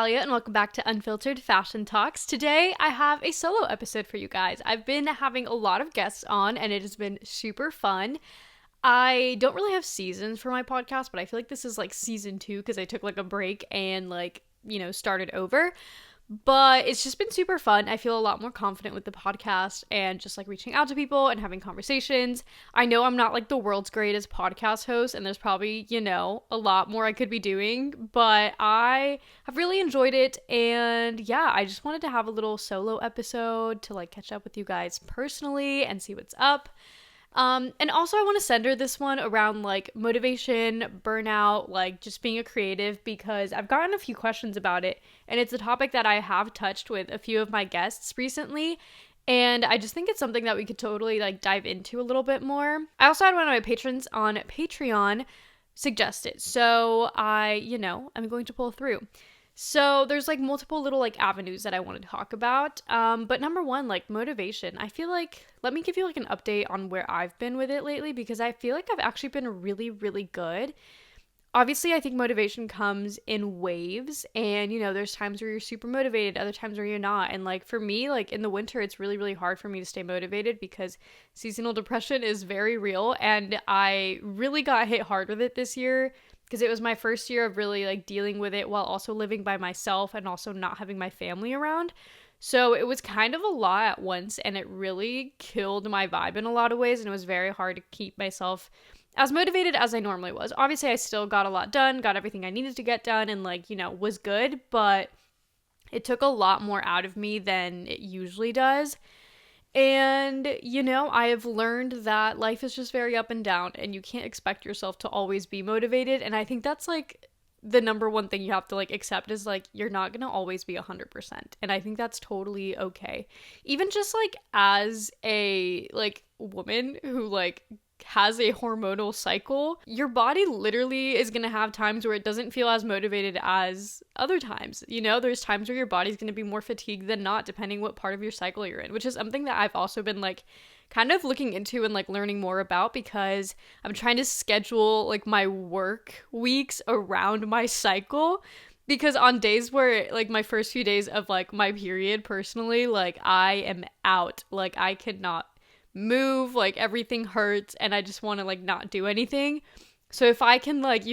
Natalia, and welcome back to Unfiltered Fashion Talks. Today, I have a solo episode for you guys. I've been having a lot of guests on, and it has been super fun. I don't really have seasons for my podcast, but I feel like this is like season 2 because I took like a break and started over. But it's just been super fun. I feel a lot more confident with the podcast and just like reaching out to people and having conversations. I know I'm not like the world's greatest podcast host, and there's probably, a lot more I could be doing, but I have really enjoyed it. And yeah, I just wanted to have a little solo episode to like catch up with you guys personally and see what's up. And also I want to center this one around like motivation, burnout, like just being a creative, because I've gotten a few questions about it, and it's a topic that I have touched with a few of my guests recently. And I just think it's something that we could totally like dive into a little bit more. I also had one of my patrons on Patreon suggest it. So I'm going to pull through. So there's like multiple little like avenues that I want to talk about. But number one, like motivation. I feel like, let me give you like an update on where I've been with it lately, because I feel like I've actually been really, really good. Obviously, I think motivation comes in waves, and there's times where you're super motivated, other times where you're not. And like for me, like in the winter, it's really, really hard for me to stay motivated because seasonal depression is very real, and I really got hit hard with it this year because it was my first year of really like dealing with it while also living by myself and also not having my family around. So it was kind of a lot at once, and it really killed my vibe in a lot of ways, and it was very hard to keep myself as motivated as I normally was. Obviously, I still got a lot done, got everything I needed to get done, and was good, but it took a lot more out of me than it usually does. And, I have learned that life is just very up and down, and you can't expect yourself to always be motivated. And I think that's like the number one thing you have to like accept is like you're not going to always be 100%. And I think that's totally okay. Even just like as a like woman who like has a hormonal cycle, your body literally is going to have times where it doesn't feel as motivated as other times. There's times where your body's going to be more fatigued than not, depending what part of your cycle you're in, which is something that I've also been like kind of looking into and like learning more about, because I'm trying to schedule like my work weeks around my cycle. Because on days where like my first few days of like my period personally, like I am out, like I cannot move, like everything hurts, and I just want to like not do anything. So if I can like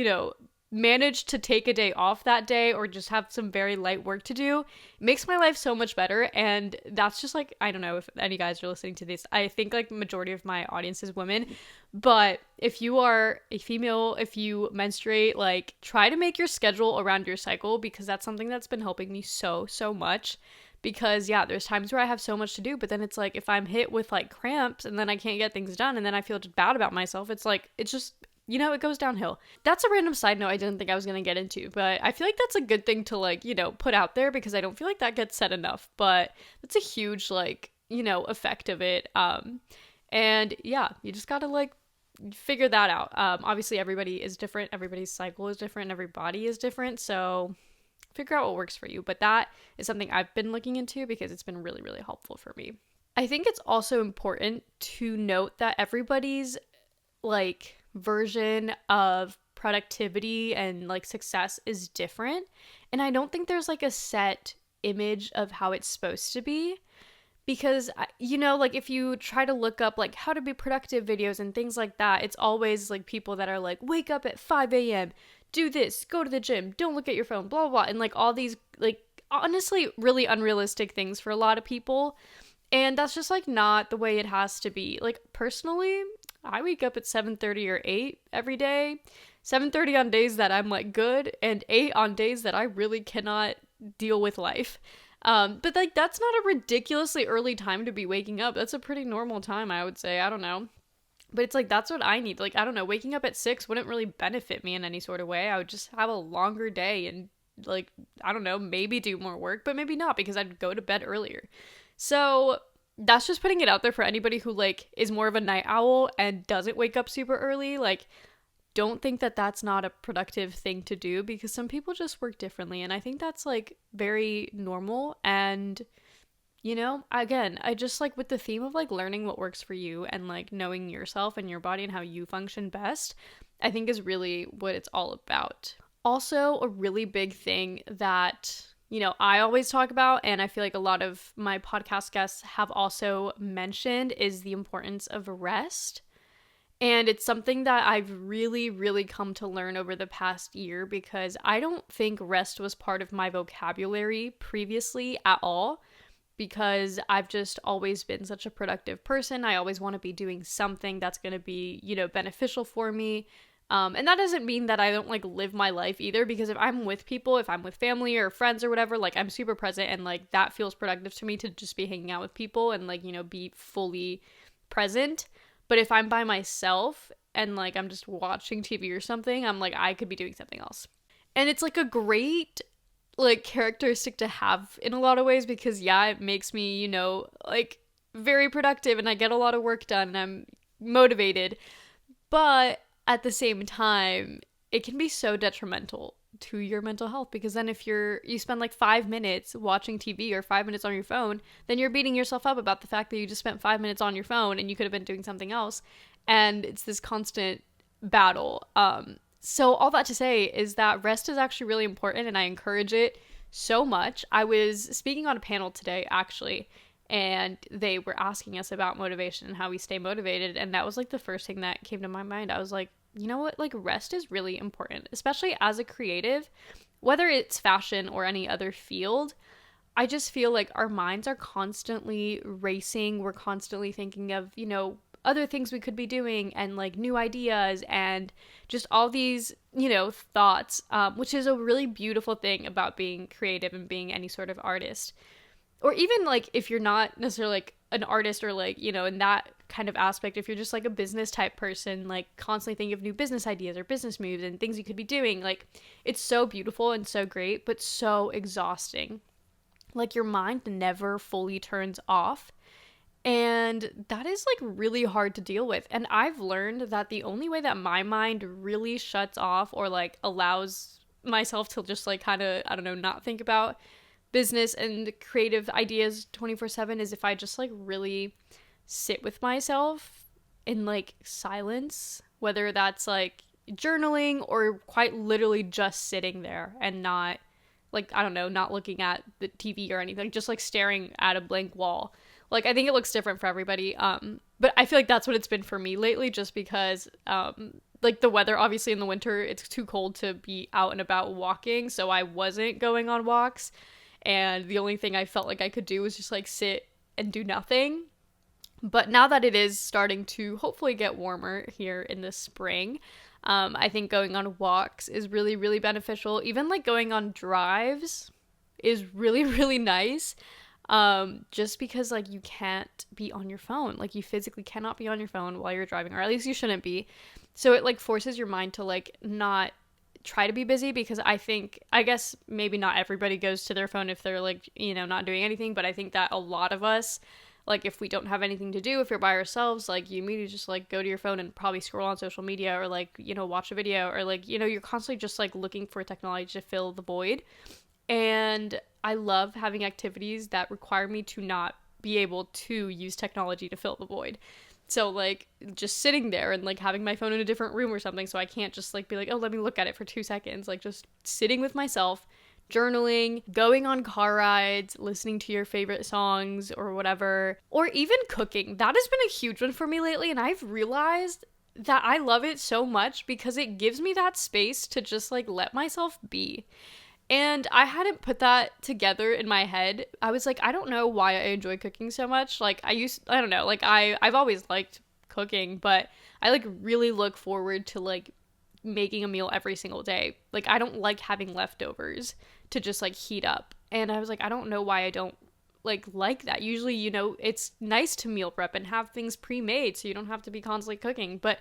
manage to take a day off that day, or just have some very light work to do, it makes my life so much better. And that's just like, I don't know if any guys are listening to this, I think like majority of my audience is women, but if you are a female, if you menstruate, like try to make your schedule around your cycle, because that's something that's been helping me so much. Because yeah, there's times where I have so much to do, but then it's like if I'm hit with like cramps and then I can't get things done and then I feel just bad about myself, it's like, it's just, it goes downhill. That's a random side note I didn't think I was going to get into, but I feel like that's a good thing to like, put out there, because I don't feel like that gets said enough, but that's a huge like, effect of it. And yeah, you just got to like figure that out. Obviously everybody is different. Everybody's cycle is different. Every body is different. So figure out what works for you. But that is something I've been looking into because it's been really, really helpful for me. I think it's also important to note that everybody's like version of productivity and like success is different. And I don't think there's like a set image of how it's supposed to be. Because, like if you try to look up like how to be productive videos and things like that, it's always like people that are like, wake up at 5 a.m., do this, go to the gym, don't look at your phone, blah, blah, blah. And like all these like honestly really unrealistic things for a lot of people. And that's just like not the way it has to be. Like personally, I wake up at 7:30 or 8 every day. 7:30 on days that I'm like good, and 8 on days that I really cannot deal with life. But like that's not a ridiculously early time to be waking up. That's a pretty normal time, I would say. I don't know. But it's like, that's what I need. Like, I don't know, waking up at 6 wouldn't really benefit me in any sort of way. I would just have a longer day and like, I don't know, maybe do more work, but maybe not, because I'd go to bed earlier. So that's just putting it out there for anybody who like is more of a night owl and doesn't wake up super early. Like, don't think that that's not a productive thing to do, because some people just work differently. And I think that's like very normal. And again, I just like with the theme of like learning what works for you and like knowing yourself and your body and how you function best, I think is really what it's all about. Also, a really big thing that I always talk about, and I feel like a lot of my podcast guests have also mentioned, is the importance of rest. And it's something that I've really, really come to learn over the past year, because I don't think rest was part of my vocabulary previously at all, because I've just always been such a productive person. I always want to be doing something that's going to be, beneficial for me. And that doesn't mean that I don't like live my life either, because if I'm with people, if I'm with family or friends or whatever, like I'm super present, and like that feels productive to me to just be hanging out with people and like, be fully present. But if I'm by myself and like I'm just watching TV or something, I'm like, I could be doing something else. And it's like a great like characteristic to have in a lot of ways, because it makes me, like very productive, and I get a lot of work done, and I'm motivated. But at the same time, it can be so detrimental to your mental health, because then if you spend like 5 minutes watching TV or 5 minutes on your phone, then you're beating yourself up about the fact that you just spent 5 minutes on your phone and you could have been doing something else. And it's this constant battle. So all that to say is that rest is actually really important, and I encourage it so much. I was speaking on a panel today, actually, and they were asking us about motivation and how we stay motivated. And that was like the first thing that came to my mind. I was like, you know what? Like rest is really important, especially as a creative, whether it's fashion or any other field. I just feel like our minds are constantly racing. We're constantly thinking of, other things we could be doing, and like new ideas, and just all these, thoughts, which is a really beautiful thing about being creative and being any sort of artist. Or even like if you're not necessarily like an artist, or like, in that kind of aspect, if you're just like a business type person, like constantly thinking of new business ideas or business moves and things you could be doing, like it's so beautiful and so great, but so exhausting. Like your mind never fully turns off. And that is like really hard to deal with. And I've learned that the only way that my mind really shuts off, or like allows myself to just like kind of, I don't know, not think about business and creative ideas 24/7, is if I just like really sit with myself in like silence, whether that's like journaling or quite literally just sitting there and not like, I don't know, not looking at the TV or anything, just like staring at a blank wall. Like, I think it looks different for everybody. But I feel like that's what it's been for me lately, just because, like the weather, obviously in the winter, it's too cold to be out and about walking. So I wasn't going on walks. And the only thing I felt like I could do was just like sit and do nothing. But now that it is starting to hopefully get warmer here in the spring, I think going on walks is really, really beneficial. Even like going on drives is really, really nice. Just because like you can't be on your phone, like you physically cannot be on your phone while you're driving, or at least you shouldn't be. So it like forces your mind to like not try to be busy, because I guess maybe not everybody goes to their phone if they're like, not doing anything, but I think that a lot of us, like if we don't have anything to do, if you're by ourselves, like you immediately just like go to your phone and probably scroll on social media, or like, watch a video, or like, you're constantly just like looking for technology to fill the void. And I love having activities that require me to not be able to use technology to fill the void. So like just sitting there and like having my phone in a different room or something, so I can't just like be like, oh, let me look at it for 2 seconds. Like just sitting with myself, journaling, going on car rides, listening to your favorite songs or whatever, or even cooking. That has been a huge one for me lately, and I've realized that I love it so much because it gives me that space to just like let myself be. And I hadn't put that together in my head. I was like, I don't know why I enjoy cooking so much. Like I don't know, like I've always liked cooking, but I like really look forward to like making a meal every single day. Like I don't like having leftovers to just like heat up. And I was like, I don't know why I don't like that. Usually, it's nice to meal prep and have things pre-made so you don't have to be constantly cooking. But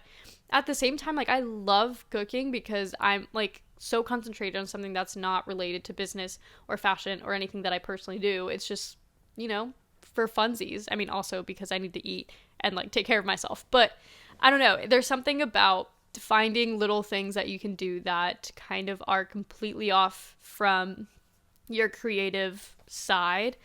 at the same time, like I love cooking because I'm like so concentrated on something that's not related to business or fashion or anything that I personally do. It's just, for funsies. I mean, also because I need to eat and like take care of myself. But I don't know. There's something about finding little things that you can do that kind of are completely off from your creative side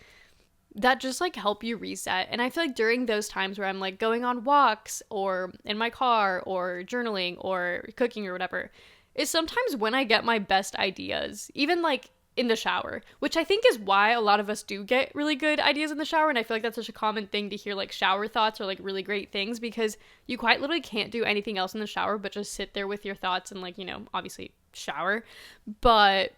that just like help you reset. And I feel like during those times where I'm like going on walks or in my car or journaling or cooking or whatever, is sometimes when I get my best ideas. Even like in the shower, which I think is why a lot of us do get really good ideas in the shower. And I feel like that's such a common thing to hear, like shower thoughts or like really great things, because you quite literally can't do anything else in the shower but just sit there with your thoughts and like, you know, obviously shower, but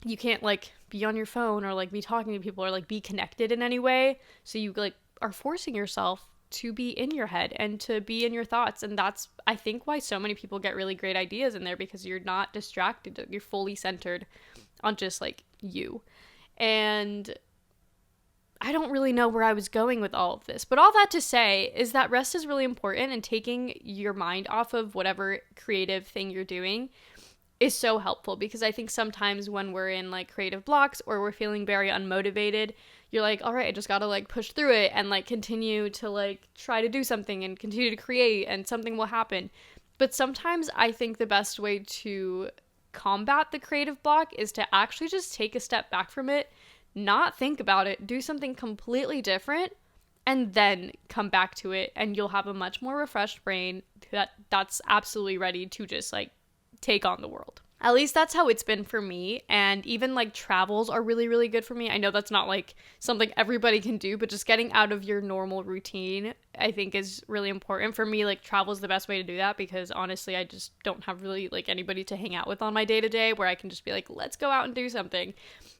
you can't like be on your phone or like be talking to people or like be connected in any way. So you like are forcing yourself to be in your head and to be in your thoughts. And that's, I think, why so many people get really great ideas in there, because you're not distracted. You're fully centered on just like you. And I don't really know where I was going with all of this, but all that to say is that rest is really important, and taking your mind off of whatever creative thing you're doing is so helpful, because I think sometimes when we're in like creative blocks or we're feeling very unmotivated, you're like, all right, I just gotta like push through it and like continue to like try to do something and continue to create, and something will happen. But sometimes I think the best way to combat the creative block is to actually just take a step back from it, not think about it, do something completely different, and then come back to it, and you'll have a much more refreshed brain that's absolutely ready to just like take on the world. At least that's how it's been for me. And even like travels are really, really good for me. I know that's not like something everybody can do, but just getting out of your normal routine, I think, is really important. For me, like travel is the best way to do that, because honestly, I just don't have really like anybody to hang out with on my day to day where I can just be like, let's go out and do something.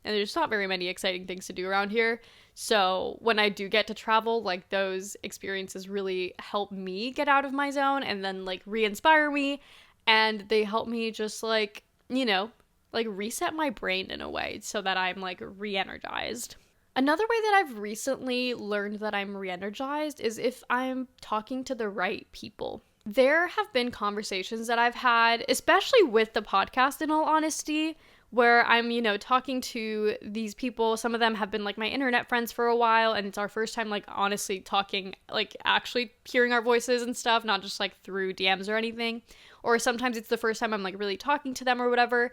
And there's not very many exciting things to do around here. So when I do get to travel, like those experiences really help me get out of my zone and then like re-inspire me. And they help me just like, you know, like reset my brain in a way so that I'm like re-energized. Another way that I've recently learned that I'm re-energized is if I'm talking to the right people. There have been conversations that I've had, especially with the podcast in all honesty, where I'm, you know, talking to these people. Some of them have been like my internet friends for a while, and it's our first time like honestly talking, like actually hearing our voices and stuff, not just like through DMs or anything. Or sometimes it's the first time I'm like really talking to them or whatever.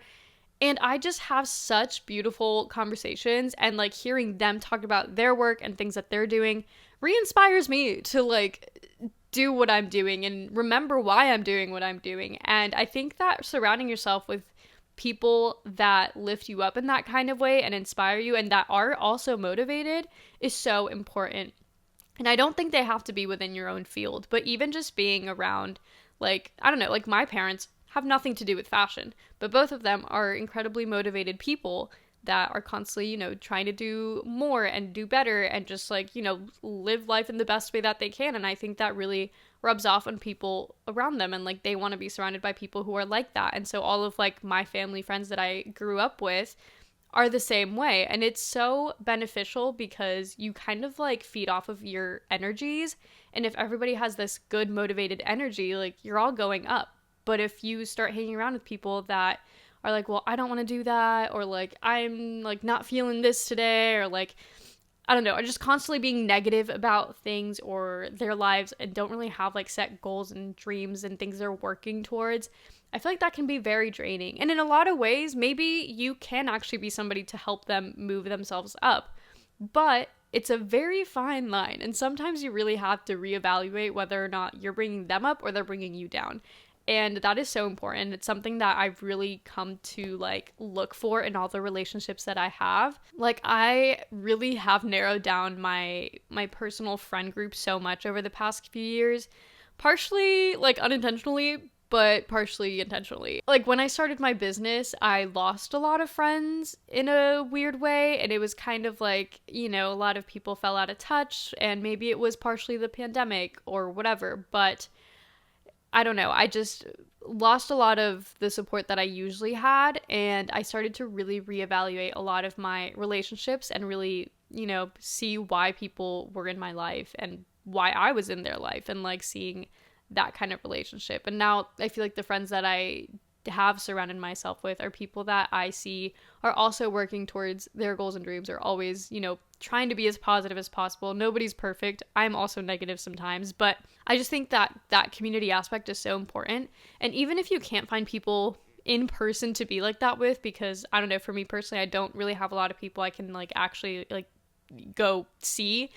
And I just have such beautiful conversations, and like hearing them talk about their work and things that they're doing re-inspires me to like do what I'm doing and remember why I'm doing what I'm doing. And I think that surrounding yourself with people that lift you up in that kind of way and inspire you and that are also motivated is so important. And I don't think they have to be within your own field, but even just being around, like, I don't know, like my parents have nothing to do with fashion, but both of them are incredibly motivated people that are constantly, you know, trying to do more and do better and just like, you know, live life in the best way that they can. And I think that really rubs off on people around them, and like they want to be surrounded by people who are like that. And so all of like my family friends that I grew up with are the same way, and it's so beneficial because you kind of like feed off of your energies, and if everybody has this good motivated energy, like you're all going up. But if you start hanging around with people that are like, well, I don't want to do that, or like I'm like not feeling this today, or like I don't know, are just constantly being negative about things or their lives and don't really have like set goals and dreams and things they're working towards, I feel like that can be very draining. And in a lot of ways, maybe you can actually be somebody to help them move themselves up. But it's a very fine line. And sometimes you really have to reevaluate whether or not you're bringing them up or they're bringing you down. And that is so important. It's something that I've really come to like look for in all the relationships that I have. Like I really have narrowed down my personal friend group so much over the past few years, partially like unintentionally, but partially intentionally. Like when I started my business, I lost a lot of friends in a weird way, and it was kind of like, you know, a lot of people fell out of touch, and maybe it was partially the pandemic or whatever, but I don't know, I just lost a lot of the support that I usually had, and I started to really reevaluate a lot of my relationships and really, you know, see why people were in my life and why I was in their life, and like seeing that kind of relationship. And now I feel like the friends that I have surrounded myself with are people that I see are also working towards their goals and dreams, are always, you know, trying to be as positive as possible. Nobody's perfect. I'm also negative sometimes, but I just think that that community aspect is so important. And even if you can't find people in person to be like that with, because I don't know, for me personally, I don't really have a lot of people I can like actually like go see,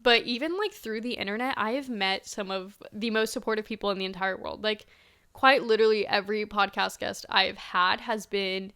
but even like through the internet, I have met some of the most supportive people in the entire world. Like quite literally every podcast guest I've had has been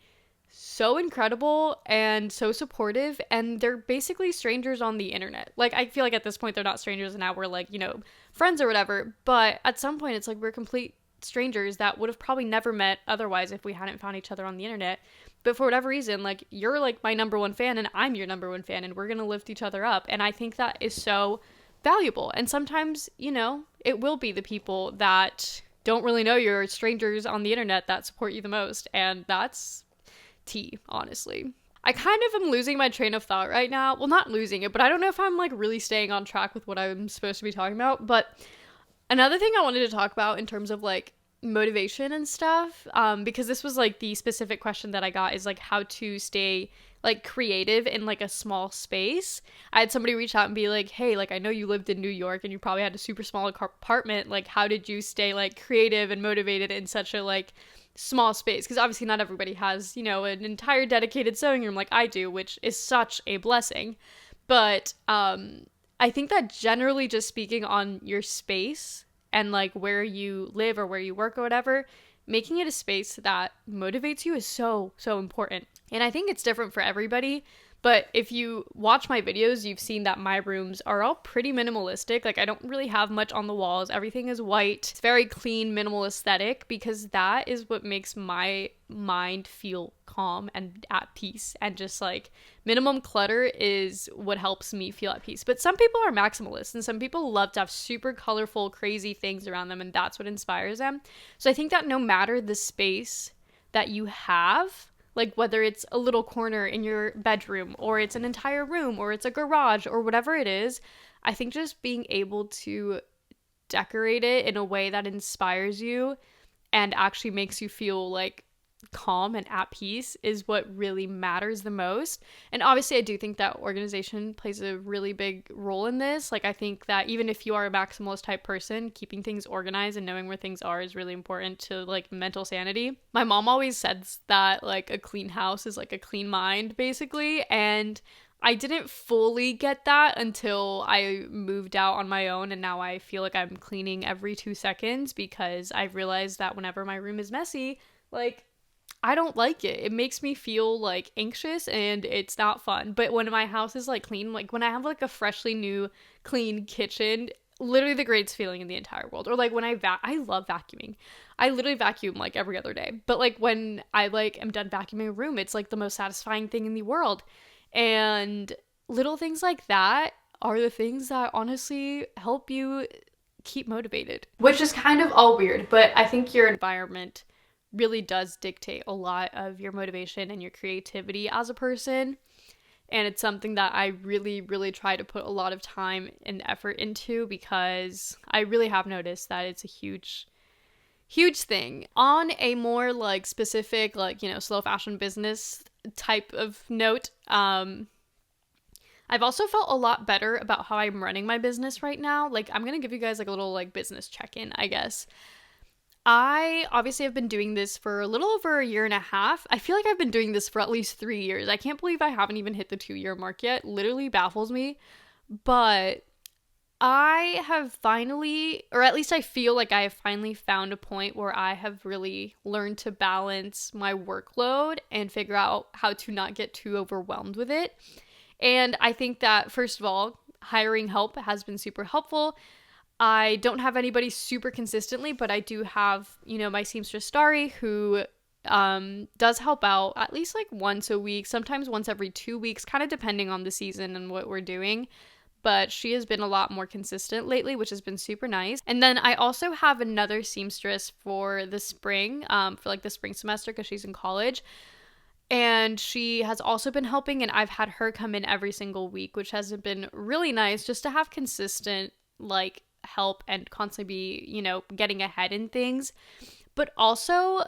so incredible and so supportive, and they're basically strangers on the internet. Like, I feel like at this point they're not strangers and now we're like, you know, friends or whatever, but at some point it's like we're complete strangers that would have probably never met otherwise if we hadn't found each other on the internet. But for whatever reason, like, you're like my number one fan and I'm your number one fan, and we're gonna lift each other up. And I think that is so valuable. And sometimes, you know, it will be the people that don't really know you're strangers on the internet that support you the most, and that's tea, honestly. I kind of am losing my train of thought right now. Well, not losing it, but I don't know if I'm like really staying on track with what I'm supposed to be talking about. But another thing I wanted to talk about in terms of like motivation and stuff, because this was like the specific question that I got, is like how to stay like creative in like a small space. I had somebody reach out and be like, hey, like, I know you lived in New York and you probably had a super small apartment. Like, how did you stay like creative and motivated in such a like small space? Because obviously not everybody has, you know, an entire dedicated sewing room like I do, which is such a blessing. But I think that generally, just speaking on your space and like where you live or where you work or whatever, making it a space that motivates you is so important. And I think it's different for everybody. But if you watch my videos, you've seen that my rooms are all pretty minimalistic. Like, I don't really have much on the walls. Everything is white. It's very clean, minimal aesthetic, because that is what makes my mind feel calm and at peace. And just like minimum clutter is what helps me feel at peace. But some people are maximalists, and some people love to have super colorful, crazy things around them, and that's what inspires them. So I think that no matter the space that you have, like whether it's a little corner in your bedroom or it's an entire room or it's a garage or whatever it is, I think just being able to decorate it in a way that inspires you and actually makes you feel like calm and at peace is what really matters the most. And obviously I do think that organization plays a really big role in this. Like, I think that even if you are a maximalist type person, keeping things organized and knowing where things are is really important to like mental sanity. My mom always says that like a clean house is like a clean mind, basically, and I didn't fully get that until I moved out on my own, and now I feel like I'm cleaning every 2 seconds, because I've realized that whenever my room is messy, like, I don't like it. It makes me feel like anxious and it's not fun. But when my house is like clean, like when I have like a freshly new clean kitchen, literally the greatest feeling in the entire world. Or like when I love vacuuming. I literally vacuum like every other day. But like when I like am done vacuuming a room, it's like the most satisfying thing in the world. And little things like that are the things that honestly help you keep motivated. Which is kind of all weird, but I think your environment really does dictate a lot of your motivation and your creativity as a person. And it's something that I really try to put a lot of time and effort into, because I really have noticed that it's a huge thing. On a more like specific, like, you know, slow fashion business type of note, I've also felt a lot better about how I'm running my business right now. Like, I'm gonna give you guys like a little like business check-in, I guess. I obviously have been doing this for a little over a year and a half. I feel like I've been doing this for at least 3 years. I can't believe I haven't even hit the 2-year mark yet. Literally baffles me. But I have finally, or at least I feel like I have finally found a point where I have really learned to balance my workload and figure out how to not get too overwhelmed with it. And I think that, first of all, hiring help has been super helpful. I don't have anybody super consistently, but I do have, you know, my seamstress Starry, who does help out at least like once a week, sometimes once every 2 weeks, kind of depending on the season and what we're doing. But she has been a lot more consistent lately, which has been super nice. And then I also have another seamstress for the spring, for like the spring semester, because she's in college. And she has also been helping, and I've had her come in every single week, which has been really nice, just to have consistent like help and constantly be, you know, getting ahead in things. But also,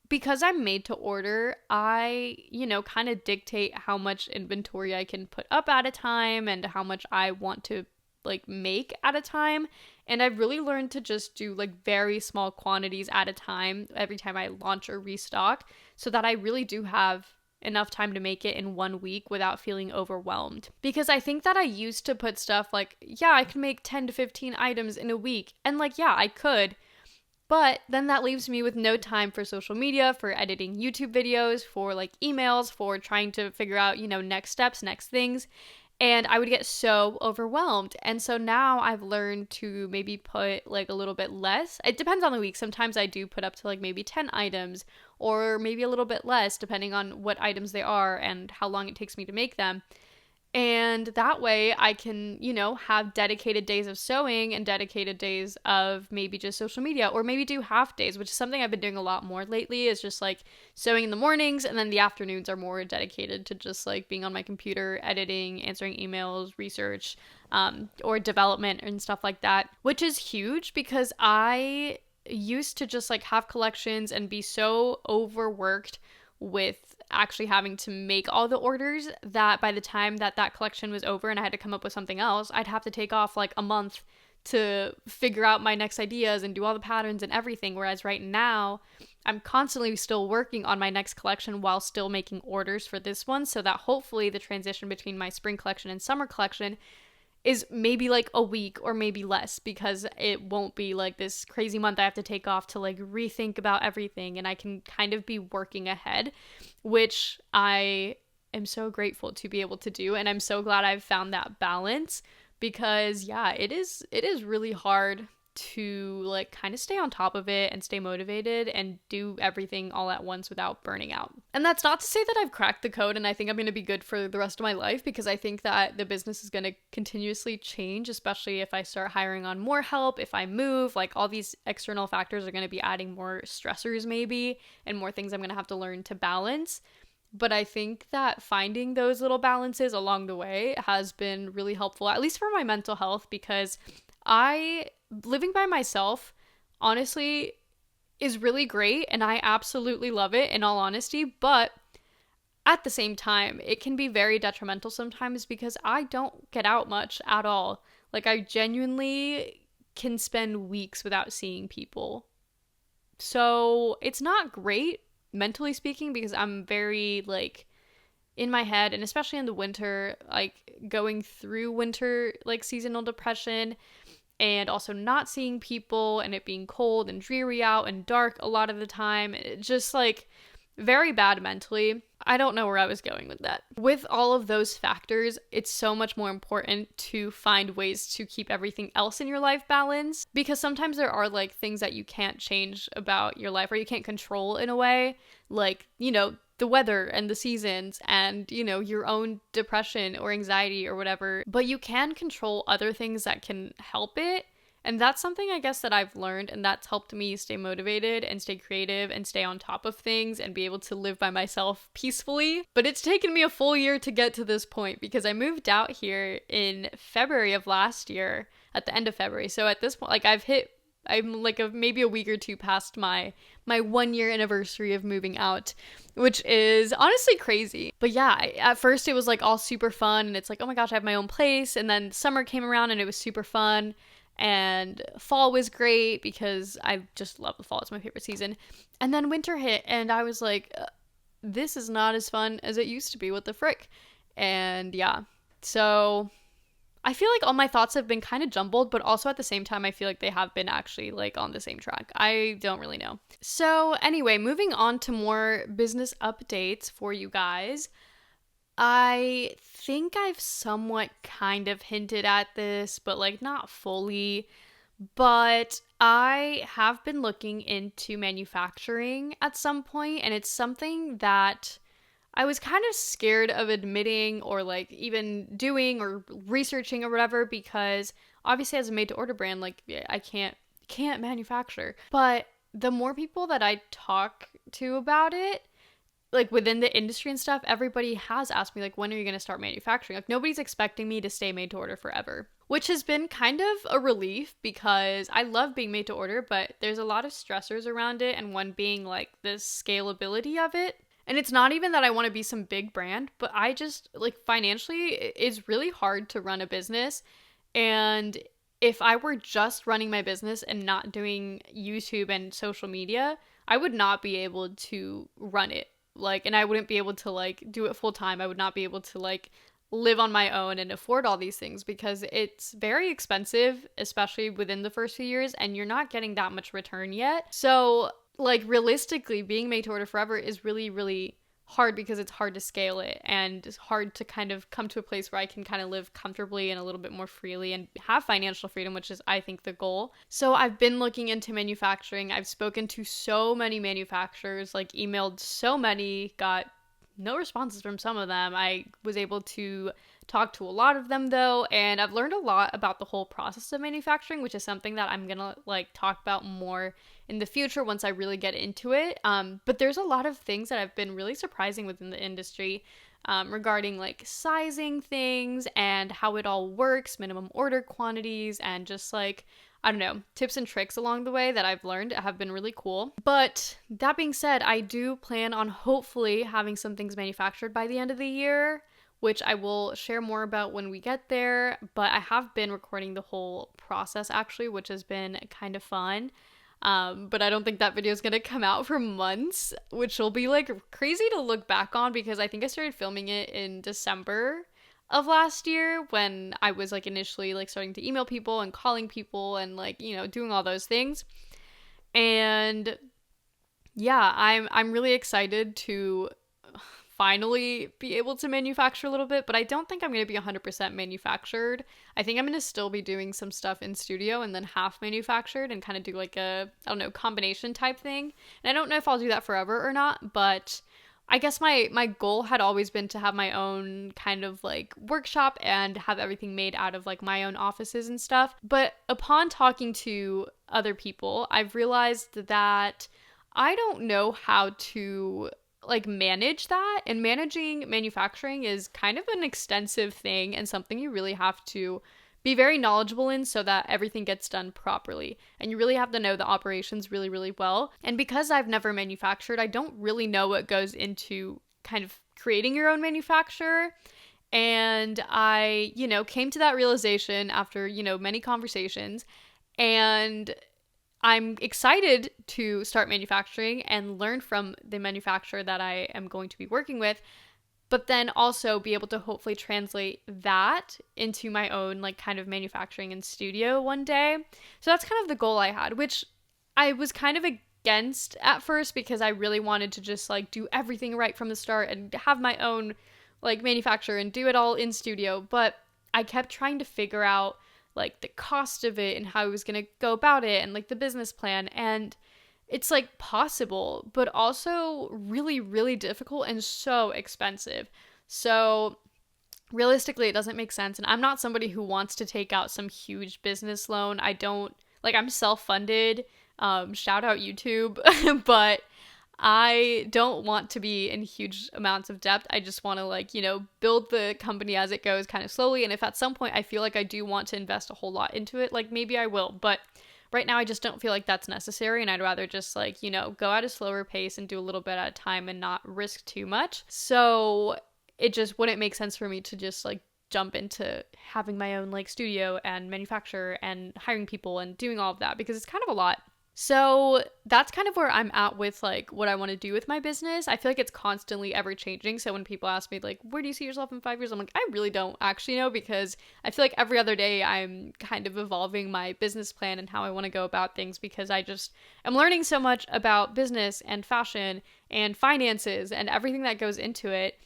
because I'm made to order, I, you know, kind of dictate how much inventory I can put up at a time and how much I want to like make at a time. And I've really learned to just do like very small quantities at a time every time I launch or restock, so that I really do have enough time to make it in 1 week without feeling overwhelmed. Because I think that I used to put stuff like, yeah, I can make 10 to 15 items in a week. And like, yeah, I could. But then that leaves me with no time for social media, for editing YouTube videos, for like emails, for trying to figure out, next steps, next things. And I would get so overwhelmed. And so now I've learned to maybe put like a little bit less. It depends on the week. Sometimes I do put up to like maybe 10 items or maybe a little bit less depending on what items they are and how long it takes me to make them. And that way I can, have dedicated days of sewing and dedicated days of maybe just social media, or maybe do half days, which is something I've been doing a lot more lately, is just like sewing in the mornings, and then the afternoons are more dedicated to just like being on my computer, editing, answering emails, research, or development and stuff like that, which is huge because I used to just like have collections and be so overworked with actually having to make all the orders that by the time that collection was over and I had to come up with something else, I'd have to take off like a month to figure out my next ideas and do all the patterns and everything. Whereas right now, I'm constantly still working on my next collection while still making orders for this one, so that hopefully the transition between my spring collection and summer collection is maybe like a week or maybe less, because it won't be like this crazy month I have to take off to like rethink about everything, and I can kind of be working ahead, which I am so grateful to be able to do. And I'm so glad I've found that balance, because yeah, it is really hard to like kind of stay on top of it and stay motivated and do everything all at once without burning out. And that's not to say that I've cracked the code and I think I'm going to be good for the rest of my life, because I think that the business is going to continuously change, especially if I start hiring on more help, if I move, like all these external factors are going to be adding more stressors maybe, and more things I'm going to have to learn to balance. But I think that finding those little balances along the way has been really helpful, at least for my mental health, because living by myself, honestly, is really great, and I absolutely love it, in all honesty, but at the same time, it can be very detrimental sometimes because I don't get out much at all. Like, I genuinely can spend weeks without seeing people. So, it's not great, mentally speaking, because I'm very, like, in my head, and especially in the winter, like, going through winter, like, seasonal depression, and also not seeing people, and it being cold and dreary out and dark a lot of the time. It just like very bad mentally. I don't know where I was going with that. With all of those factors, it's so much more important to find ways to keep everything else in your life balanced, because sometimes there are like things that you can't change about your life, or you can't control in a way, like, the weather and the seasons and, your own depression or anxiety or whatever, but you can control other things that can help it. And that's something I guess that I've learned, and that's helped me stay motivated and stay creative and stay on top of things and be able to live by myself peacefully. But it's taken me a full year to get to this point, because I moved out here in February of last year, at the end of February. So at this point, like I'm like maybe a week or two past my 1 year anniversary of moving out, which is honestly crazy. But yeah, at first it was like all super fun, and it's like, oh my gosh, I have my own place. And then summer came around and it was super fun, and fall was great because I just love the fall. It's my favorite season. And then winter hit and I was like, this is not as fun as it used to be. What the frick? And yeah, so I feel like all my thoughts have been kind of jumbled, but also at the same time, I feel like they have been actually like on the same track. I don't really know. So anyway, moving on to more business updates for you guys. I think I've somewhat kind of hinted at this, but like not fully. But I have been looking into manufacturing at some point, and it's something that I was kind of scared of admitting or like even doing or researching or whatever, because obviously as a made to order brand, like I can't manufacture. But the more people that I talk to about it, like within the industry and stuff, everybody has asked me like, when are you going to start manufacturing? Like nobody's expecting me to stay made to order forever, which has been kind of a relief, because I love being made to order, but there's a lot of stressors around it, and one being like the scalability of it. And it's not even that I want to be some big brand, but I just like financially it's really hard to run a business. And if I were just running my business and not doing YouTube and social media, I would not be able to run it. Like, and I wouldn't be able to like do it full time. I would not be able to like live on my own and afford all these things, because it's very expensive, especially within the first few years, and you're not getting that much return yet. So like realistically, being made to order forever is really, really hard, because it's hard to scale it, and it's hard to kind of come to a place where I can kind of live comfortably and a little bit more freely and have financial freedom, which is, I think, the goal. So I've been looking into manufacturing. I've spoken to so many manufacturers, like emailed so many, got no responses from some of them. I was able to talk to a lot of them though, and I've learned a lot about the whole process of manufacturing, which is something that I'm gonna like talk about more in the future once I really get into it. But there's a lot of things that have been really surprising within the industry, regarding like sizing things and how it all works, minimum order quantities, and just like, I don't know, tips and tricks along the way that I've learned have been really cool. But that being said, I do plan on hopefully having some things manufactured by the end of the year, which I will share more about when we get there. But I have been recording the whole process actually, which has been kind of fun. But I don't think that video is going to come out for months, which will be like crazy to look back on, because I think I started filming it in December of last year, when I was like initially like starting to email people and calling people and like, you know, doing all those things. And yeah, I'm really excited to finally be able to manufacture a little bit, but I don't think I'm going to be 100% manufactured. I think I'm going to still be doing some stuff in studio and then half manufactured, and kind of do like a, I don't know, combination type thing. And I don't know if I'll do that forever or not, but I guess my goal had always been to have my own kind of like workshop and have everything made out of like my own offices and stuff. But upon talking to other people, I've realized that I don't know how to like manage that, and managing manufacturing is kind of an extensive thing and something you really have to be very knowledgeable in, so that everything gets done properly. And you really have to know the operations really, really well. And because I've never manufactured, I don't really know what goes into kind of creating your own manufacturer. And I, you know, came to that realization after, you know, many conversations, and I'm excited to start manufacturing and learn from the manufacturer that I am going to be working with, but then also be able to hopefully translate that into my own like kind of manufacturing and studio one day. So that's kind of the goal I had, which I was kind of against at first, because I really wanted to just like do everything right from the start and have my own like manufacturer and do it all in studio. But I kept trying to figure out like the cost of it and how I was going to go about it and like the business plan, and it's like possible, but also really, really difficult and so expensive. So realistically, it doesn't make sense. And I'm not somebody who wants to take out some huge business loan. I don't, like, I'm self-funded, shout out YouTube, but I don't want to be in huge amounts of debt. I just want to like, you know, build the company as it goes kind of slowly. And if at some point I feel like I do want to invest a whole lot into it, like maybe I will. But right now I just don't feel like that's necessary. And I'd rather just like, you know, go at a slower pace and do a little bit at a time and not risk too much. So it just wouldn't make sense for me to just like jump into having my own like studio and manufacturer and hiring people and doing all of that, because it's kind of a lot. So that's kind of where I'm at with like what I want to do with my business. I feel like it's constantly ever changing. So when people ask me like, where do you see yourself in 5 years? I'm like, I really don't actually know, because I feel like every other day I'm kind of evolving my business plan and how I want to go about things, because I just am learning so much about business and fashion and finances and everything that goes into it.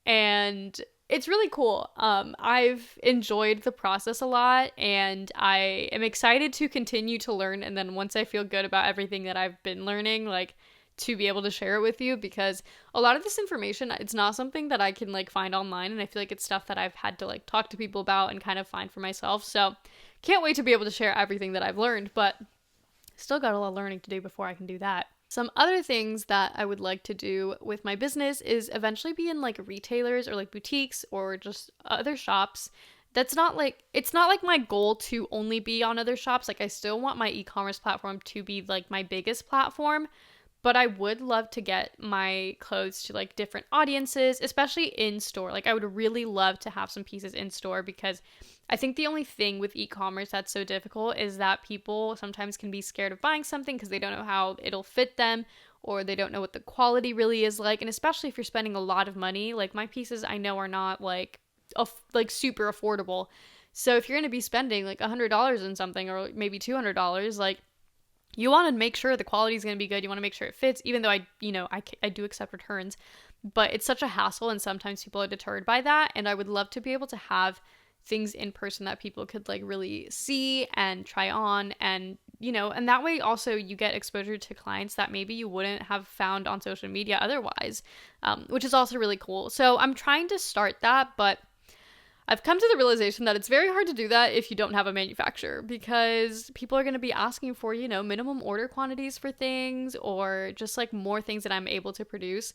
And it's really cool. I've enjoyed the process a lot, and I am excited to continue to learn. And then once I feel good about everything that I've been learning, like to be able to share it with you, because a lot of this information, it's not something that I can like find online. And I feel like it's stuff that I've had to like talk to people about and kind of find for myself. So can't wait to be able to share everything that I've learned, but still got a lot of learning to do before I can do that. Some other things that I would like to do with my business is eventually be in like retailers or like boutiques or just other shops. It's not like my goal to only be on other shops. Like I still want my e-commerce platform to be like my biggest platform, but I would love to get my clothes to like different audiences, especially in store. Like I would really love to have some pieces in store, because I think the only thing with e-commerce that's so difficult is that people sometimes can be scared of buying something because they don't know how it'll fit them, or they don't know what the quality really is like. And especially if you're spending a lot of money, like my pieces I know are not like like super affordable. So if you're going to be spending like $100 on something, or maybe $200, like, you want to make sure the quality is going to be good. You want to make sure it fits, even though I do accept returns, but it's such a hassle, and sometimes people are deterred by that. And I would love to be able to have things in person that people could like really see and try on, and and that way also you get exposure to clients that maybe you wouldn't have found on social media otherwise, which is also really cool. So I'm trying to start that, but I've come to the realization that it's very hard to do that if you don't have a manufacturer, because people are going to be asking for, minimum order quantities for things, or just like more things that I'm able to produce.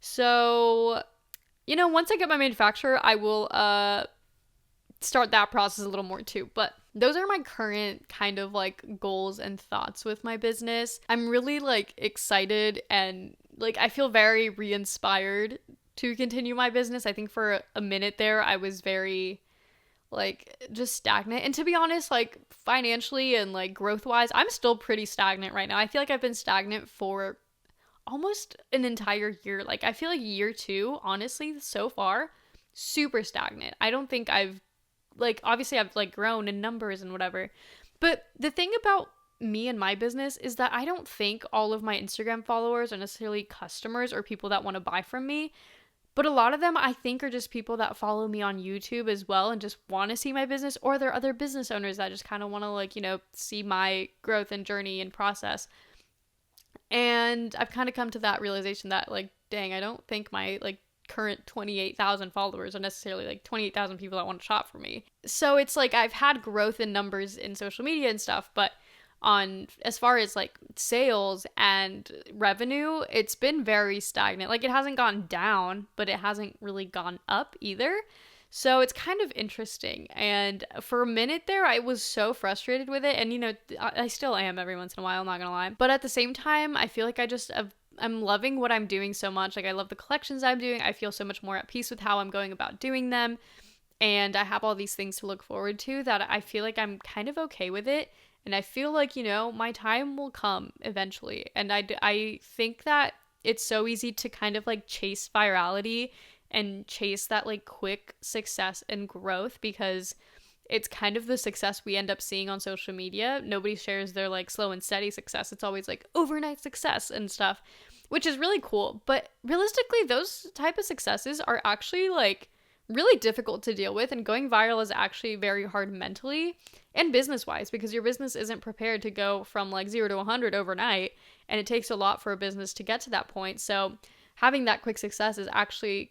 So, once I get my manufacturer, I will start that process a little more too. But those are my current kind of like goals and thoughts with my business. I'm really like excited, and like I feel very re-inspired to continue my business. I think for a minute there, I was very like just stagnant. And to be honest, like financially and like growth wise, I'm still pretty stagnant right now. I feel like I've been stagnant for almost an entire year. Like I feel like year 2, honestly, so far, super stagnant. I don't think obviously I've like grown in numbers and whatever. But the thing about me and my business is that I don't think all of my Instagram followers are necessarily customers or people that want to buy from me. But a lot of them, I think, are just people that follow me on YouTube as well and just want to see my business, or they're other business owners that just kind of want to, like, see my growth and journey and process. And I've kind of come to that realization that, like, dang, I don't think my, like, current 28,000 followers are necessarily, like, 28,000 people that want to shop for me. So it's, like, I've had growth in numbers in social media and stuff, but as far as like sales and revenue, it's been very stagnant. Like it hasn't gone down, but it hasn't really gone up either. So it's kind of interesting. And for a minute there, I was so frustrated with it. And I still am every once in a while, I'm not gonna lie. But at the same time, I feel like I'm loving what I'm doing so much. Like I love the collections I'm doing. I feel so much more at peace with how I'm going about doing them. And I have all these things to look forward to that I feel like I'm kind of okay with it. And I feel like, my time will come eventually. And I think that it's so easy to kind of like chase virality and chase that like quick success and growth, because it's kind of the success we end up seeing on social media. Nobody shares their like slow and steady success. It's always like overnight success and stuff, which is really cool. But realistically, those type of successes are actually like really difficult to deal with, and going viral is actually very hard mentally and business-wise, because your business isn't prepared to go from like 0 to 100 overnight, and it takes a lot for a business to get to that point. So having that quick success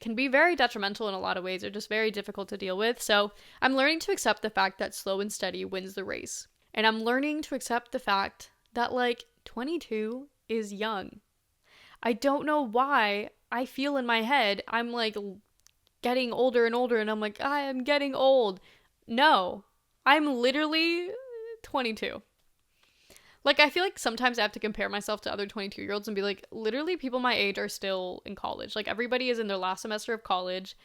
can be very detrimental in a lot of ways, or just very difficult to deal with. So I'm learning to accept the fact that slow and steady wins the race, and I'm learning to accept the fact that like 22 is young. I don't know why I feel in my head I'm like getting older and older, and I'm like, I am getting old. No, I'm literally 22. Like, I feel like sometimes I have to compare myself to other 22-year-olds and be like, literally people my age are still in college. Like, everybody is in their last semester of college.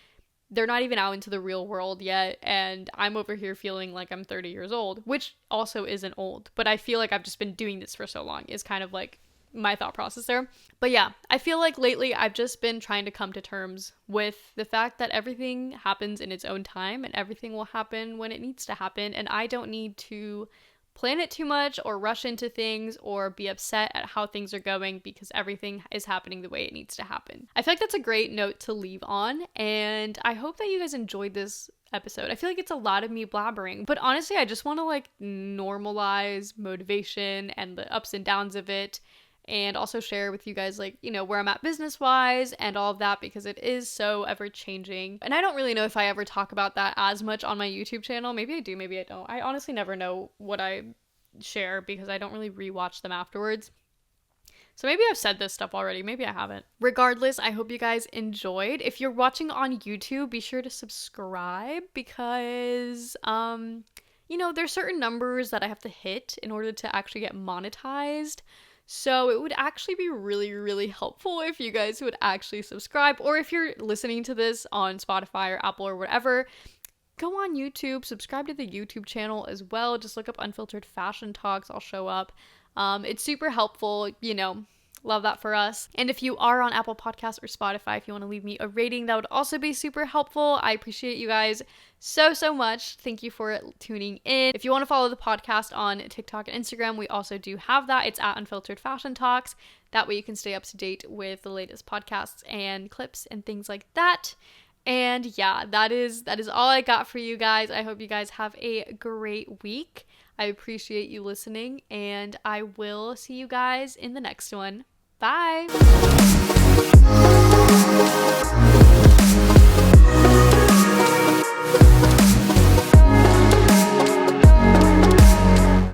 They're not even out into the real world yet, and I'm over here feeling like I'm 30 years old, which also isn't old, but I feel like I've just been doing this for so long is kind of like my thought process there. But yeah, I feel like lately I've just been trying to come to terms with the fact that everything happens in its own time, and everything will happen when it needs to happen, and I don't need to plan it too much or rush into things or be upset at how things are going, because everything is happening the way it needs to happen. I feel like that's a great note to leave on, and I hope that you guys enjoyed this episode. I feel like it's a lot of me blabbering, but honestly, I just want to like normalize motivation and the ups and downs of it, and also share with you guys like, where I'm at business wise and all of that, because it is so ever changing. And I don't really know if I ever talk about that as much on my YouTube channel. Maybe I do, maybe I don't. I honestly never know what I share, because I don't really rewatch them afterwards. So maybe I've said this stuff already, maybe I haven't. Regardless, I hope you guys enjoyed. If you're watching on YouTube, be sure to subscribe, because there's certain numbers that I have to hit in order to actually get monetized. So it would actually be really, really helpful if you guys would actually subscribe, or if you're listening to this on Spotify or Apple or whatever, go on YouTube, subscribe to the YouTube channel as well. Just look up Unfiltered Fashion Talks, I'll show up. It's super helpful, Love that for us. And if you are on Apple Podcasts or Spotify, if you want to leave me a rating, that would also be super helpful. I appreciate you guys so much. Thank you for tuning in. If you want to follow the podcast on TikTok and Instagram, we also do have that. It's at Unfiltered Fashion Talks. That way you can stay up to date with the latest podcasts and clips and things like that. And yeah, that is all I got for you guys. I hope you guys have a great week. I appreciate you listening, and I will see you guys in the next one. Bye!